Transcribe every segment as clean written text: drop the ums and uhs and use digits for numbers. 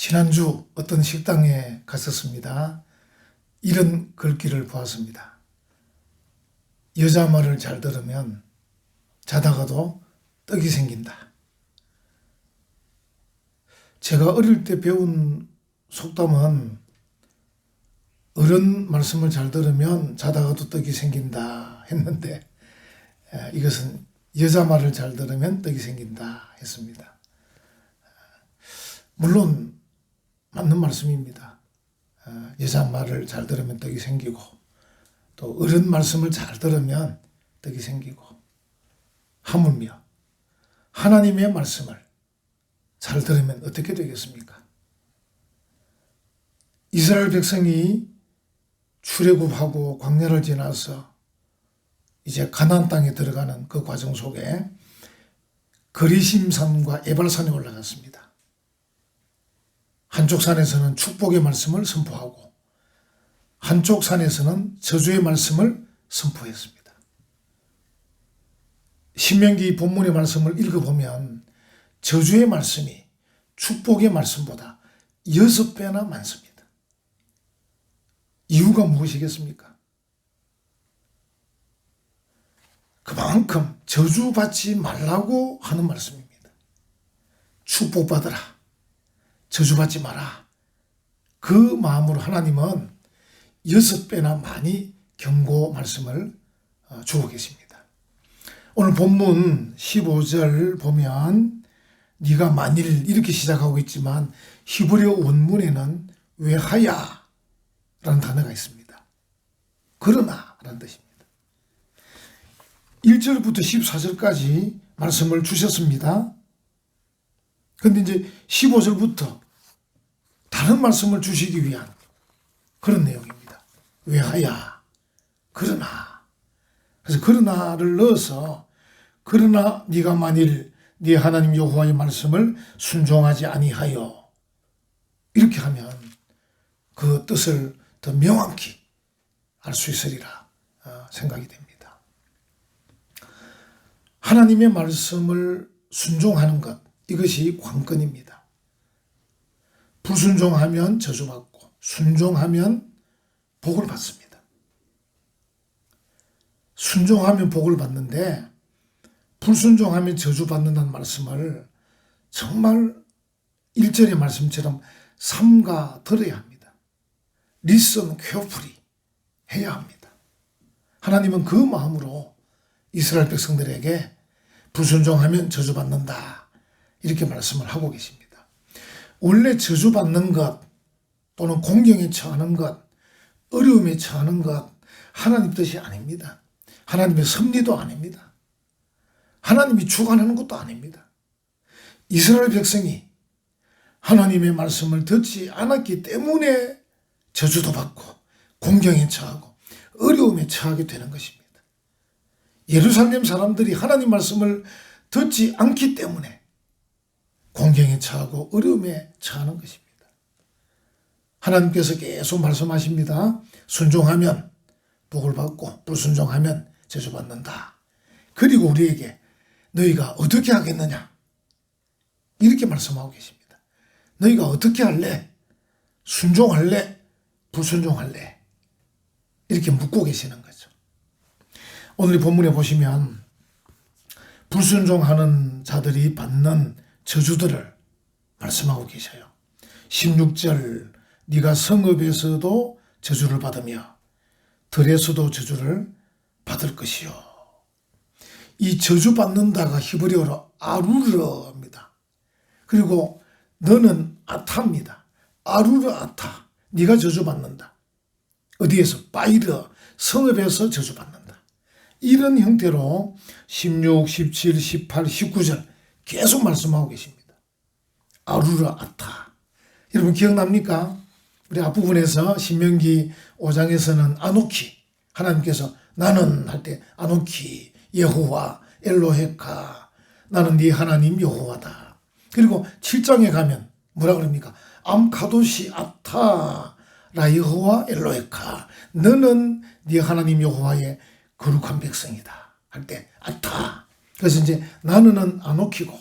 지난주 어떤 식당에 갔었습니다. 이런 글귀를 보았습니다. 여자 말을 잘 들으면 자다가도 떡이 생긴다. 제가 어릴 때 배운 속담은 어른 말씀을 잘 들으면 자다가도 떡이 생긴다 했는데 이것은 여자 말을 잘 들으면 떡이 생긴다 했습니다. 물론 맞는 말씀입니다. 여자 말을 잘 들으면 떡이 생기고 또 어른 말씀을 잘 들으면 떡이 생기고 하물며 하나님의 말씀을 잘 들으면 어떻게 되겠습니까? 이스라엘 백성이 출애굽하고 광야를 지나서 이제 가나안 땅에 들어가는 그 과정 속에 거리심산과 에발산에 올라갔습니다. 한쪽 산에서는 축복의 말씀을 선포하고 한쪽 산에서는 저주의 말씀을 선포했습니다. 신명기 본문의 말씀을 읽어보면 저주의 말씀이 축복의 말씀보다 6배나 많습니다. 이유가 무엇이겠습니까? 그만큼 저주받지 말라고 하는 말씀입니다. 축복받으라, 저주받지 마라. 그 마음으로 하나님은 6배나 많이 경고 말씀을 주고 계십니다. 오늘 본문 15절 보면 네가 만일 이렇게 시작하고 있지만 히브리어 원문에는 외하야 라는 단어가 있습니다. 그러나 라는 뜻입니다. 1절부터 14절까지 말씀을 주셨습니다. 그런데 이제 15절부터 다른 말씀을 주시기 위한 그런 내용입니다. 외하야, 그러나. 그래서 그러나를 넣어서 그러나 네가 만일 네 하나님 여호와의 말씀을 순종하지 아니하여 이렇게 하면 그 뜻을 더 명확히 알 수 있으리라 생각이 됩니다. 하나님의 말씀을 순종하는 것, 이것이 관건입니다. 불순종하면 저주받고 순종하면 복을 받습니다. 순종하면 복을 받는데 불순종하면 저주받는다는 말씀을 정말 1절의 말씀처럼 삼가 들어야 합니다. listen carefully 해야 합니다. 하나님은 그 마음으로 이스라엘 백성들에게 불순종하면 저주받는다 이렇게 말씀을 하고 계십니다. 원래 저주받는 것 또는 공경에 처하는 것, 어려움에 처하는 것 하나님 뜻이 아닙니다. 하나님의 섭리도 아닙니다. 하나님이 주관하는 것도 아닙니다. 이스라엘 백성이 하나님의 말씀을 듣지 않았기 때문에 저주도 받고 공경에 처하고 어려움에 처하게 되는 것입니다. 예루살렘 사람들이 하나님 말씀을 듣지 않기 때문에 공경에 처하고 어려움에 처하는 것입니다. 하나님께서 계속 말씀하십니다. 순종하면 복을 받고 불순종하면 저주받는다. 그리고 우리에게 너희가 어떻게 하겠느냐 이렇게 말씀하고 계십니다. 너희가 어떻게 할래? 순종할래? 불순종할래? 이렇게 묻고 계시는 거죠. 오늘 본문에 보시면 불순종하는 자들이 받는 저주들을 말씀하고 계셔요. 16절 네가 성읍에서도 저주를 받으며 들에서도 저주를 받을 것이요. 이 저주받는다가 히브리어로 아루르입니다. 그리고 너는 아타입니다. 아루르 아타. 네가 저주받는다. 어디에서? 바이르 성읍에서 저주받는다. 이런 형태로 16, 17, 18, 19절 계속 말씀하고 계십니다. 아루르 아타. 여러분 기억납니까? 우리 앞부분에서 신명기 5장에서는 아노키 하나님께서 나는 할 때 아노키 여호와 엘로헤카 나는 네 하나님 여호와다. 그리고 7장에 가면 뭐라 그럽니까? 암카도시 아타 라 여호와 엘로헤카 너는 네 하나님 여호와의 거룩한 백성이다 할 때 아타. 그래서 이제 나는 아노키고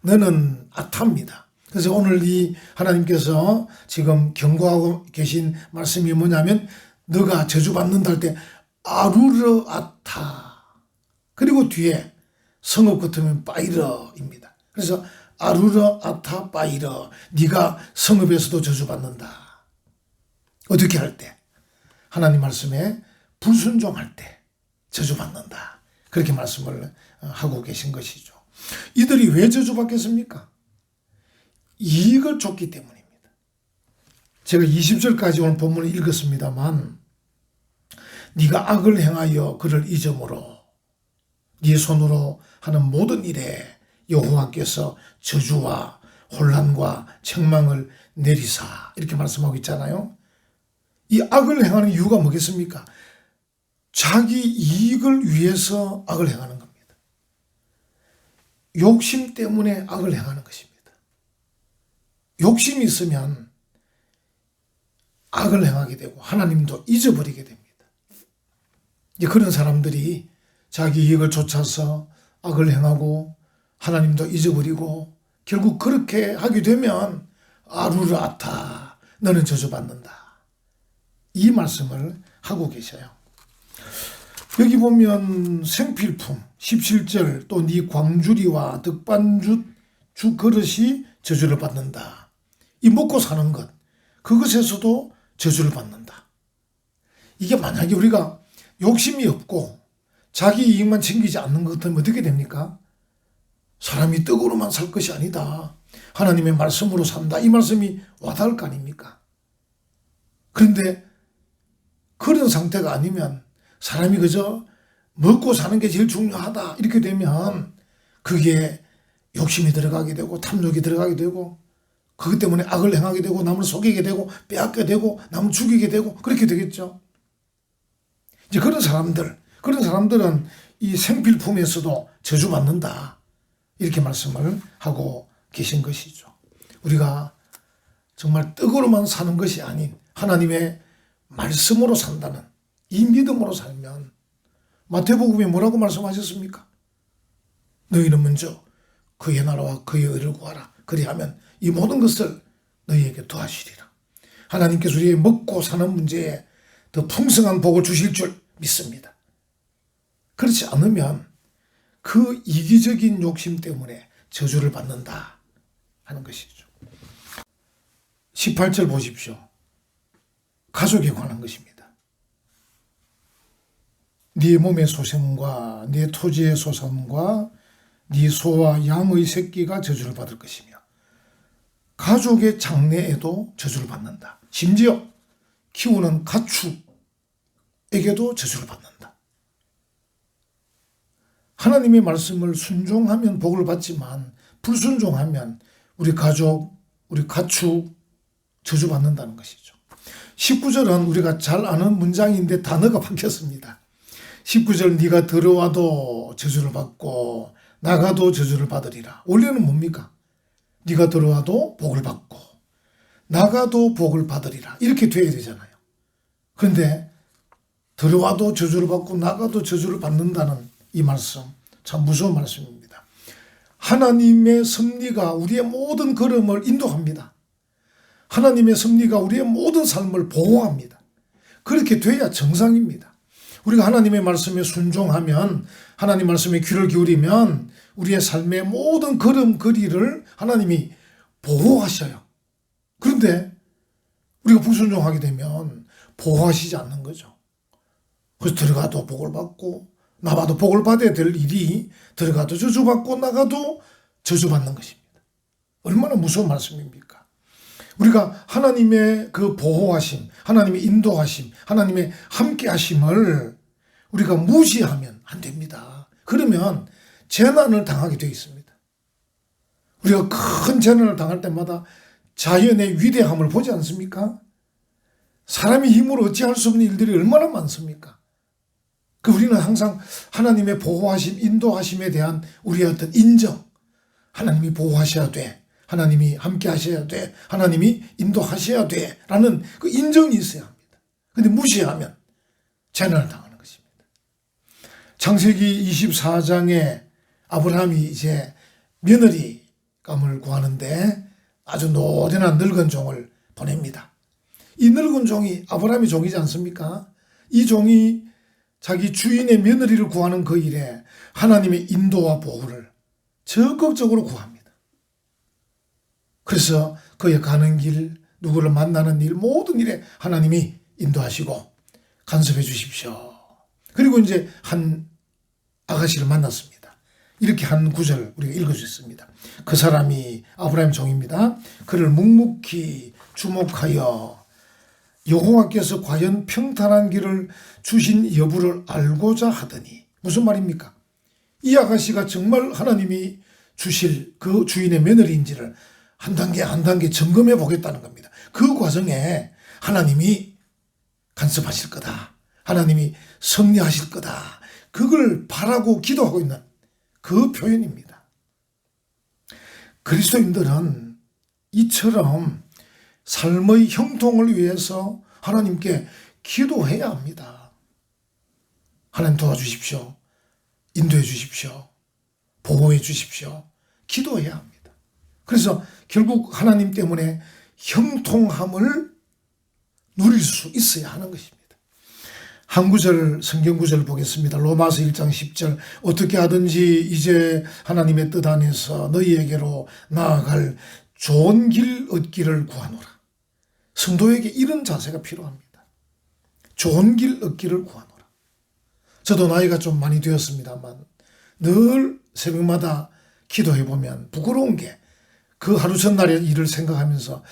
너는 아타입니다. 그래서 오늘 이 하나님께서 지금 경고하고 계신 말씀이 뭐냐면 너가 저주받는다 할 때 아루르 아타 그리고 뒤에 성읍 같으면 빠이러입니다. 그래서 아루르 아타 빠이러 네가 성읍에서도 저주받는다. 어떻게 할 때? 하나님 말씀에 불순종할 때 저주받는다. 그렇게 말씀을 하고 계신 것이죠. 이들이 왜 저주받겠습니까? 이익을 줬기 때문입니다. 제가 20절까지 오늘 본문을 읽었습니다만 네가 악을 행하여 그를 잊음으로 네 손으로 하는 모든 일에 여호와께서 저주와 혼란과 책망을 내리사 이렇게 말씀하고 있잖아요. 이 악을 행하는 이유가 뭐겠습니까? 자기 이익을 위해서 악을 행하는 겁니다. 욕심 때문에 악을 행하는 것입니다. 욕심이 있으면 악을 행하게 되고 하나님도 잊어버리게 됩니다. 이제 그런 사람들이 자기 이익을 쫓아서 악을 행하고 하나님도 잊어버리고 결국 그렇게 하게 되면 아루라타 너는 저주받는다. 이 말씀을 하고 계셔요. 여기 보면 생필품 17절 또 네 광주리와 득반죽 그릇이 저주를 받는다. 이 먹고 사는 것 그것에서도 저주를 받는다. 이게 만약에 우리가 욕심이 없고 자기 이익만 챙기지 않는 것 같으면 어떻게 됩니까? 사람이 떡으로만 살 것이 아니다. 하나님의 말씀으로 산다. 이 말씀이 와닿을 거 아닙니까? 그런데 그런 상태가 아니면 사람이 그저 먹고 사는 게 제일 중요하다. 이렇게 되면 그게 욕심이 들어가게 되고 탐욕이 들어가게 되고 그것 때문에 악을 행하게 되고 남을 속이게 되고 빼앗게 되고 남을 죽이게 되고 그렇게 되겠죠. 이제 그런 사람들은 이 생필품에서도 저주받는다. 이렇게 말씀을 하고 계신 것이죠. 우리가 정말 떡으로만 사는 것이 아닌 하나님의 말씀으로 산다는 이 믿음으로 살면 마태복음에 뭐라고 말씀하셨습니까? 너희는 먼저 그의 나라와 그의 의를 구하라. 그리하면 이 모든 것을 너희에게 더하시리라. 하나님께서 우리의 먹고 사는 문제에 더 풍성한 복을 주실 줄 믿습니다. 그렇지 않으면 그 이기적인 욕심 때문에 저주를 받는다 하는 것이죠. 18절 보십시오. 가족에 관한 것입니다. 네 몸의 소생과 네 토지의 소산과 네 소와 양의 새끼가 저주를 받을 것이며 가족의 장래에도 저주를 받는다. 심지어 키우는 가축에게도 저주를 받는다. 하나님의 말씀을 순종하면 복을 받지만 불순종하면 우리 가족, 우리 가축 저주받는다는 것이죠. 19절은 우리가 잘 아는 문장인데 단어가 바뀌었습니다. 19절 네가 들어와도 저주를 받고 나가도 저주를 받으리라. 원래는 뭡니까? 네가 들어와도 복을 받고 나가도 복을 받으리라. 이렇게 돼야 되잖아요. 그런데 들어와도 저주를 받고 나가도 저주를 받는다는 이 말씀 참 무서운 말씀입니다. 하나님의 섭리가 우리의 모든 걸음을 인도합니다. 하나님의 섭리가 우리의 모든 삶을 보호합니다. 그렇게 돼야 정상입니다. 우리가 하나님의 말씀에 순종하면 하나님 말씀에 귀를 기울이면 우리의 삶의 모든 걸음걸이를 하나님이 보호하셔요. 그런데 우리가 불순종하게 되면 보호하시지 않는 거죠. 그래서 들어가도 복을 받고 나가도 복을 받아야 될 일이 들어가도 저주받고 나가도 저주받는 것입니다. 얼마나 무서운 말씀입니까? 우리가 하나님의 그 보호하심, 하나님의 인도하심, 하나님의 함께하심을 우리가 무시하면 안 됩니다. 그러면 재난을 당하게 되어 있습니다. 우리가 큰 재난을 당할 때마다 자연의 위대함을 보지 않습니까? 사람의 힘으로 어찌할 수 없는 일들이 얼마나 많습니까? 우리는 항상 하나님의 보호하심, 인도하심에 대한 우리의 어떤 인정, 하나님이 보호하셔야 돼, 하나님이 함께 하셔야 돼, 하나님이 인도하셔야 돼 라는 그 인정이 있어야 합니다. 그런데 무시하면 재난을 당하는 것입니다. 창세기 24장에 아브라함이 이제 며느리감을 구하는데 아주 노련한 늙은 종을 보냅니다. 이 늙은 종이 아브라함의 종이지 않습니까? 이 종이 자기 주인의 며느리를 구하는 그 일에 하나님의 인도와 보호를 적극적으로 구합니다. 그래서 그의 가는 길, 누구를 만나는 일, 모든 일에 하나님이 인도하시고 간섭해 주십시오. 그리고 이제 한 아가씨를 만났습니다. 이렇게 한 구절 우리가 읽을 수 있습니다. 그 사람이 아브라함 종입니다. 그를 묵묵히 주목하여 여호와께서 과연 평탄한 길을 주신 여부를 알고자 하더니, 무슨 말입니까? 이 아가씨가 정말 하나님이 주실 그 주인의 며느리인지를 한 단계 한 단계 점검해 보겠다는 겁니다. 그 과정에 하나님이 간섭하실 거다, 하나님이 섭리하실 거다, 그걸 바라고 기도하고 있는 그 표현입니다. 그리스도인들은 이처럼 삶의 형통을 위해서 하나님께 기도해야 합니다. 하나님 도와주십시오. 인도해 주십시오. 보호해 주십시오. 기도해야 합니다. 그래서 결국 하나님 때문에 형통함을 누릴 수 있어야 하는 것입니다. 한 구절, 성경 구절을 보겠습니다. 로마서 1장 10절. 어떻게 하든지 이제 하나님의 뜻 안에서 너희에게로 나아갈 좋은 길 얻기를 구하노라. 성도에게 이런 자세가 필요합니다. 좋은 길 얻기를 구하노라. 저도 나이가 좀 많이 되었습니다만 늘 새벽마다 기도해보면 부끄러운 게, 그 하루 전날의 일을 생각하면서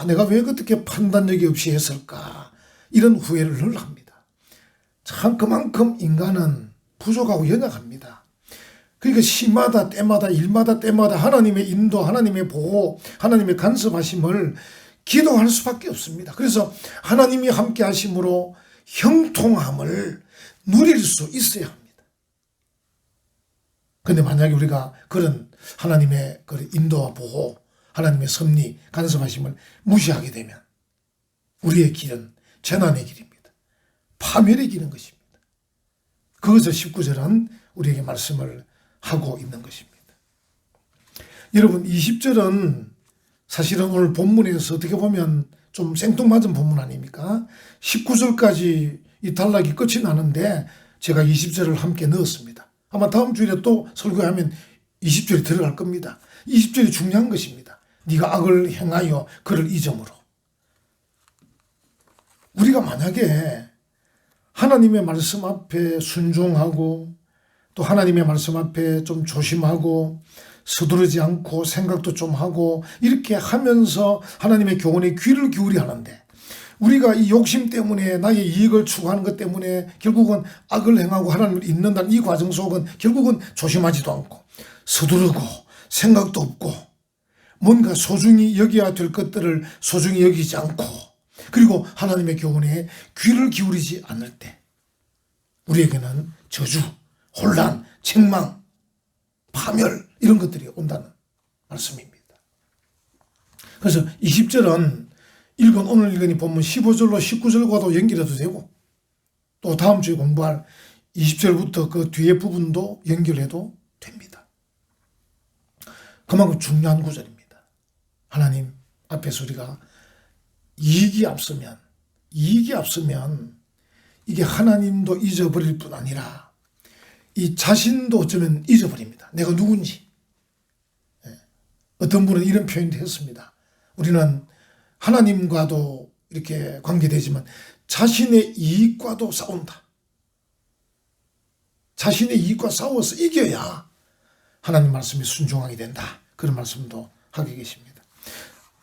내가 왜 그렇게 판단력이 없이 했을까, 이런 후회를 늘 합니다. 참 그만큼 인간은 부족하고 연약합니다. 그러니까 시마다 때마다 일마다 때마다 하나님의 인도, 하나님의 보호, 하나님의 간섭하심을 기도할 수밖에 없습니다. 그래서 하나님이 함께 하심으로 형통함을 누릴 수 있어야 합니다. 그런데 만약에 우리가 그런 하나님의 그 인도와 보호, 하나님의 섭리, 간섭하심을 무시하게 되면 우리의 길은 재난의 길입니다. 파멸의 길인 것입니다. 그것을 19절은 우리에게 말씀을 하고 있는 것입니다. 여러분, 20절은 사실은 오늘 본문에서 어떻게 보면 좀 생뚱맞은 본문 아닙니까? 19절까지 이 단락이 끝이 나는데 제가 20절을 함께 넣었습니다. 아마 다음 주일에 또 설교하면 20절이 들어갈 겁니다. 20절이 중요한 것입니다. 네가 악을 행하여 그를 잊음으로. 우리가 만약에 하나님의 말씀 앞에 순종하고 또 하나님의 말씀 앞에 좀 조심하고 서두르지 않고 생각도 좀 하고 이렇게 하면서 하나님의 교훈에 귀를 기울여 하는데, 우리가 이 욕심 때문에 나의 이익을 추구하는 것 때문에 결국은 악을 행하고 하나님을 잊는다는 이 과정 속은 결국은 조심하지도 않고 서두르고 생각도 없고 뭔가 소중히 여겨야 될 것들을 소중히 여기지 않고, 그리고 하나님의 교훈에 귀를 기울이지 않을 때 우리에게는 저주, 혼란, 책망, 파멸 이런 것들이 온다는 말씀입니다. 그래서 20절은 오늘 읽은 이 본문 15절로 19절과도 연결해도 되고, 또 다음 주에 공부할 20절부터 그 뒤에 부분도 연결해도 됩니다. 그만큼 중요한 구절입니다. 하나님 앞에서 우리가 이익이 앞서면 이게 하나님도 잊어버릴 뿐 아니라 이 자신도 어쩌면 잊어버립니다. 내가 누군지. 어떤 분은 이런 표현도 했습니다. 우리는 하나님과도 이렇게 관계되지만 자신의 이익과도 싸운다. 자신의 이익과 싸워서 이겨야 하나님 말씀에 순종하게 된다. 그런 말씀도 하게 계십니다.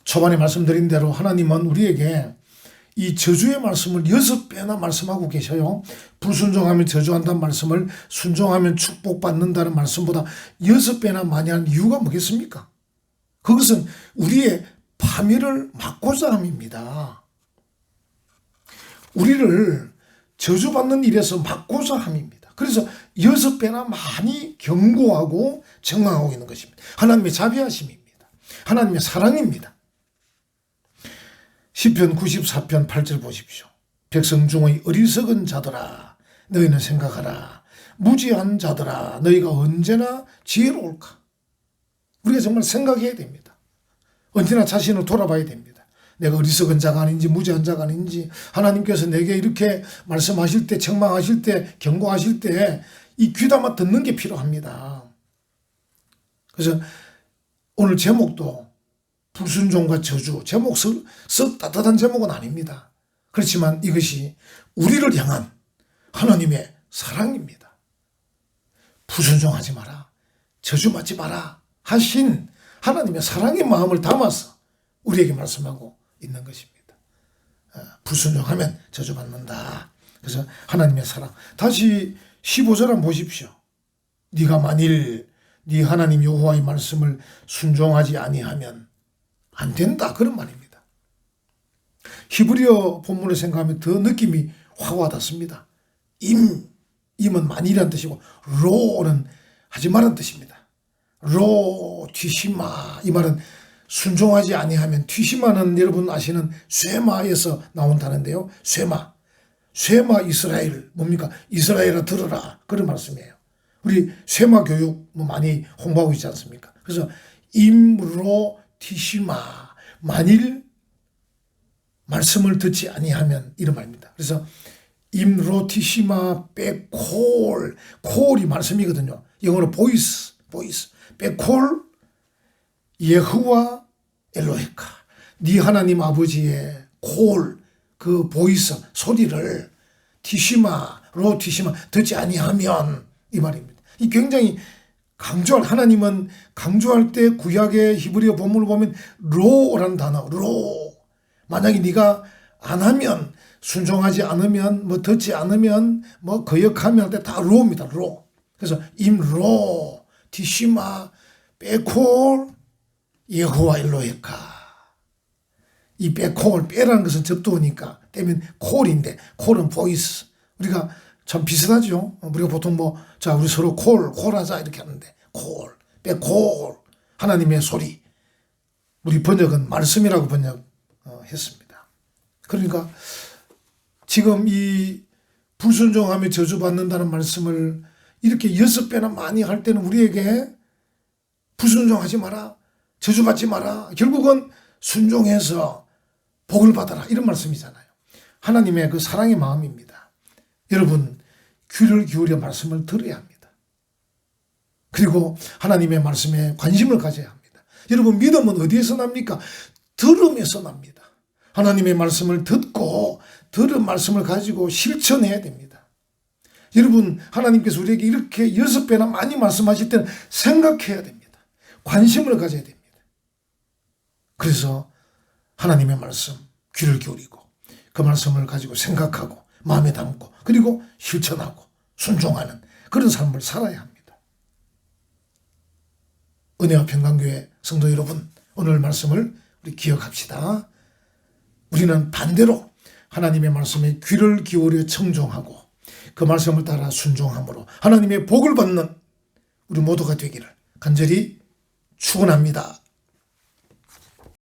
초반에 말씀드린 대로 하나님은 우리에게 이 저주의 말씀을 6배나 말씀하고 계셔요. 불순종하면 저주한다는 말씀을 순종하면 축복받는다는 말씀보다 6배나 많이 하는 이유가 뭐겠습니까? 그것은 우리의 파멸을 막고자 함입니다. 우리를 저주받는 일에서 막고자 함입니다. 그래서 6배나 많이 경고하고 정황하고 있는 것입니다. 하나님의 자비하심입니다. 하나님의 사랑입니다. 시편 94편 8절 보십시오. 백성 중의 어리석은 자들아 너희는 생각하라. 무지한 자들아 너희가 언제나 지혜로울까. 우리가 정말 생각해야 됩니다. 언제나 자신을 돌아봐야 됩니다. 내가 어리석은 자가 아닌지 무지한 자가 아닌지, 하나님께서 내게 이렇게 말씀하실 때, 책망하실 때, 경고하실 때 이 귀담아 듣는 게 필요합니다. 그래서 오늘 제목도 불순종과 저주, 제목 썩 따뜻한 제목은 아닙니다. 그렇지만 이것이 우리를 향한 하나님의 사랑입니다. 불순종하지 마라, 저주받지 마라 하신 하나님의 사랑의 마음을 담아서 우리에게 말씀하고 있는 것입니다. 불순종하면 저주받는다. 그래서 하나님의 사랑. 다시 15절 한번 보십시오. 네가 만일 네 하나님 여호와의 말씀을 순종하지 아니하면 안 된다, 그런 말입니다. 히브리어 본문을 생각하면 더 느낌이 확 와닿습니다. 임은 만일이라는 뜻이고 로는 하지 말라는 뜻입니다. 로 튀시마, 이 말은 순종하지 아니하면, 튀시마는 여러분 아시는 쇠마에서 나온 단어인데요. 쇠마 이스라엘, 뭡니까? 이스라엘아 들어라, 그런 말씀이에요. 우리 쇠마 교육 많이 홍보하고 있지 않습니까? 그래서 임로 티시마, 만일 말씀을 듣지 아니하면, 이런 말입니다. 그래서 임로 티시마 빼콜, 콜이 말씀이거든요. 영어로 보이스, 빼콜 예후와 엘로헤카, 네 하나님 아버지의 콜, 그 보이스, 소리를 티시마 듣지 아니하면, 이 말입니다. 이 굉장히 하나님은 강조할 때 구약의 히브리어 본문을 보면 로라는 단어, 로. 만약에 네가 안 하면, 순종하지 않으면, 듣지 않으면, 거역하면 할 때 다 로입니다. 로. 그래서 임로 티시마 빼콜 예호와 엘로헤카. 이 빼콜, 빼라는 것은 접두어니까 떼면 콜인데, 콜은 보이스. 우리가 참 비슷하죠. 우리가 보통 우리 서로 콜하자 이렇게 하는데, 빼콜, 하나님의 소리. 우리 번역은 말씀이라고 번역했습니다. 그러니까 지금 이 불순종하며 저주받는다는 말씀을 이렇게 6배나 많이 할 때는 우리에게 불순종하지 마라, 저주받지 마라, 결국은 순종해서 복을 받아라, 이런 말씀이잖아요. 하나님의 그 사랑의 마음입니다. 여러분, 귀를 기울여 말씀을 들어야 합니다. 그리고 하나님의 말씀에 관심을 가져야 합니다. 여러분, 믿음은 어디에서 납니까? 들음에서 납니다. 하나님의 말씀을 듣고 들은 말씀을 가지고 실천해야 됩니다. 여러분, 하나님께서 우리에게 이렇게 6배나 많이 말씀하실 때는 생각해야 됩니다. 관심을 가져야 됩니다. 그래서 하나님의 말씀 귀를 기울이고 그 말씀을 가지고 생각하고 마음에 담고 그리고 실천하고 순종하는 그런 삶을 살아야 합니다. 은혜와 평강교회 성도 여러분, 오늘 말씀을 우리 기억합시다. 우리는 반대로 하나님의 말씀에 귀를 기울여 청종하고 그 말씀을 따라 순종함으로 하나님의 복을 받는 우리 모두가 되기를 간절히 축원합니다.